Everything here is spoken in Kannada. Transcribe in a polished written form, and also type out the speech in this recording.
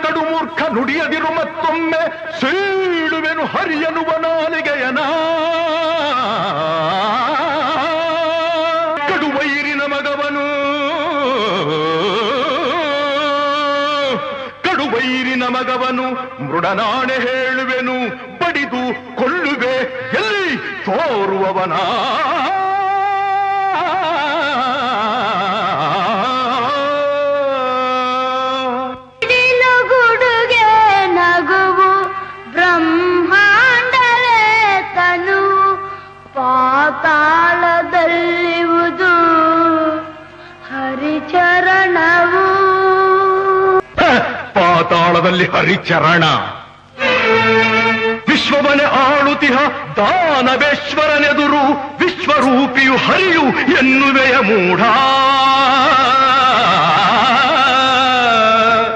ಕಡು ಮೂರ್ಖ ನುಡಿಯದಿರು ಮತ್ತೊಮ್ಮೆ ಸೀಳುವೆನು ಹರಿಯನುವ ನಾಲಿಗೆಯನ ಕಡುವೈರಿನ ಮಗವನು ಕಡುವೈರಿನ ಮಗವನು ಮೃಡನಾಣೆ ಹೇಳುವೆನು ಬಡಿದು ಕೊಲ್ಲುವೆ ಎಲ್ಲಿ ತೋರುವವನ ಪಾತಾಳದಲ್ಲಿವುದು ಹರಿಚರಣವು ಪಾತಾಳದಲ್ಲಿ ಹರಿಚರಣ ವಿಶ್ವವನೆ ಆಳುತಿಹ ದಾನವೇಶ್ವರನೆದುರು ವಿಶ್ವರೂಪಿಯು ಹರಿಯು ಎನ್ನುವೆಯ ಮೂಢ